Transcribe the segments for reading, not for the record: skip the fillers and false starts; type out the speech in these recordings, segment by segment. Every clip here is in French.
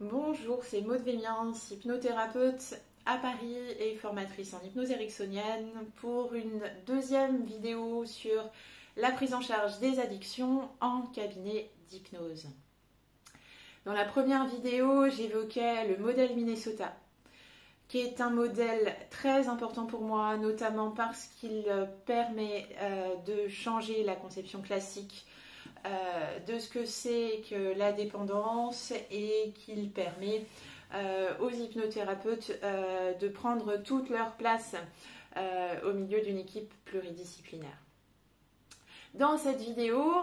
Bonjour, c'est Maud Vémiens, hypnothérapeute à Paris et formatrice en hypnose ericksonienne pour une deuxième vidéo sur la prise en charge des addictions en cabinet d'hypnose. Dans la première vidéo, j'évoquais le modèle Minnesota, qui est un modèle très important pour moi, notamment parce qu'il permet de changer la conception classique de ce que c'est que la dépendance et qu'il permet aux hypnothérapeutes de prendre toute leur place au milieu d'une équipe pluridisciplinaire. Dans cette vidéo,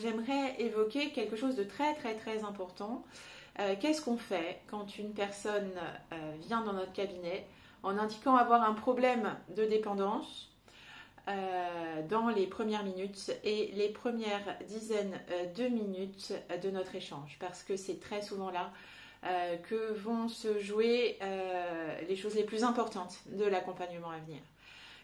j'aimerais évoquer quelque chose de très important. Qu'est-ce qu'on fait quand une personne vient dans notre cabinet en indiquant avoir un problème de dépendance dans les premières minutes et les premières dizaines de minutes de notre échange, parce que c'est très souvent là que vont se jouer les choses les plus importantes de l'accompagnement à venir.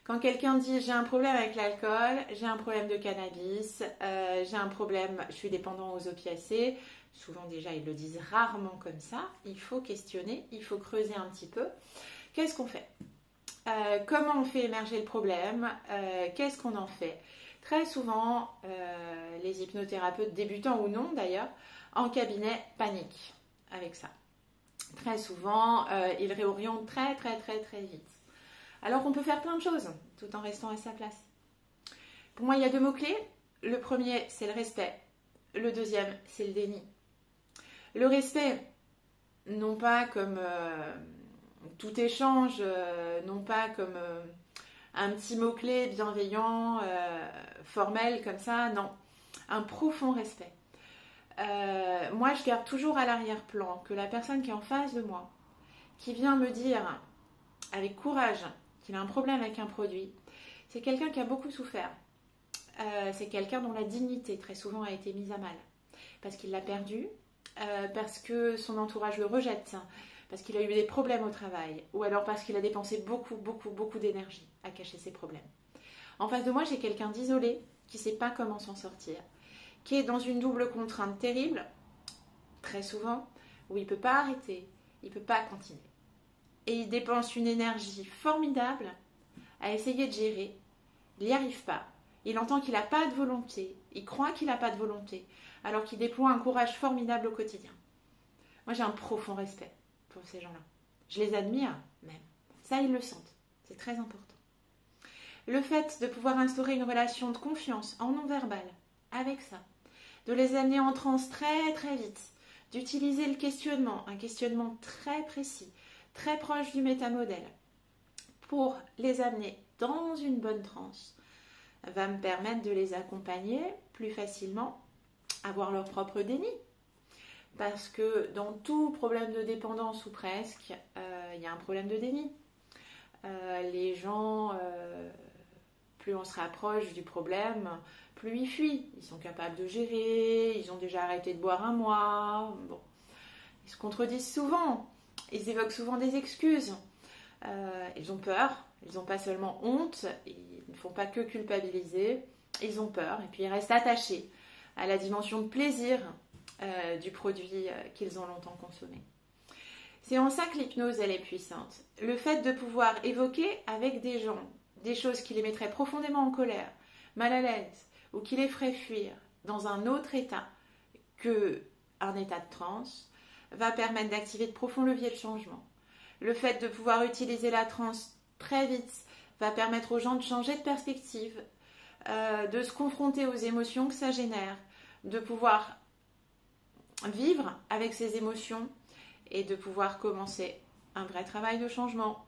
Quand quelqu'un dit j'ai un problème avec l'alcool, j'ai un problème de cannabis, j'ai un problème, je suis dépendant aux opiacés, souvent déjà ils le disent rarement comme ça, il faut questionner, il faut creuser un petit peu. Qu'est-ce qu'on fait ? Comment on fait émerger le problème, qu'est-ce qu'on en fait? Très souvent, les hypnothérapeutes, débutants ou non d'ailleurs, en cabinet paniquent avec ça. Très souvent, ils réorientent très vite. Alors qu'on peut faire plein de choses tout en restant à sa place. Pour moi, il y a deux mots-clés. Le premier, c'est le respect. Le deuxième, c'est le déni. Le respect, non pas comme tout échange, non pas comme un petit mot-clé bienveillant, formel comme ça, non. Un profond respect. Moi, je garde toujours à l'arrière-plan que la personne qui est en face de moi, qui vient me dire avec courage qu'il a un problème avec un produit, c'est quelqu'un qui a beaucoup souffert. C'est quelqu'un dont la dignité très souvent a été mise à mal. Parce qu'il l'a perdu, parce que son entourage le rejette, parce qu'il a eu des problèmes au travail, ou alors parce qu'il a dépensé beaucoup d'énergie à cacher ses problèmes. En face de moi, j'ai quelqu'un d'isolé qui ne sait pas comment s'en sortir, qui est dans une double contrainte terrible, très souvent, où il ne peut pas arrêter, il ne peut pas continuer. Et il dépense une énergie formidable à essayer de gérer, il n'y arrive pas. Il entend qu'il n'a pas de volonté, il croit qu'il n'a pas de volonté, alors qu'il déploie un courage formidable au quotidien. Moi, j'ai un profond respect pour ces gens-là. Je les admire même. Ça, ils le sentent. C'est très important. Le fait de pouvoir instaurer une relation de confiance en non-verbal avec ça, de les amener en transe très vite, d'utiliser le questionnement, un questionnement très précis, très proche du métamodèle, pour les amener dans une bonne transe, va me permettre de les accompagner plus facilement à voir leur propre déni. Parce que dans tout problème de dépendance ou presque, il y a un problème de déni. Les gens, plus on se rapproche du problème, plus ils fuient. Ils sont capables de gérer, ils ont déjà arrêté de boire un mois. Bon. Ils se contredisent souvent, ils évoquent souvent des excuses. Ils ont peur, ils n'ont pas seulement honte, ils ne font pas que culpabiliser, ils ont peur et puis ils restent attachés à la dimension de plaisir du produit qu'ils ont longtemps consommé. C'est en ça que l'hypnose, elle est puissante. Le fait de pouvoir évoquer avec des gens des choses qui les mettraient profondément en colère, mal à l'aise, ou qui les feraient fuir dans un autre état qu'un état de transe, va permettre d'activer de profonds leviers de changement. Le fait de pouvoir utiliser la transe très vite va permettre aux gens de changer de perspective, de se confronter aux émotions que ça génère, de pouvoir vivre avec ces émotions et de pouvoir commencer un vrai travail de changement.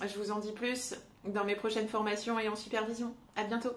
Je vous en dis plus dans mes prochaines formations et en supervision. À bientôt.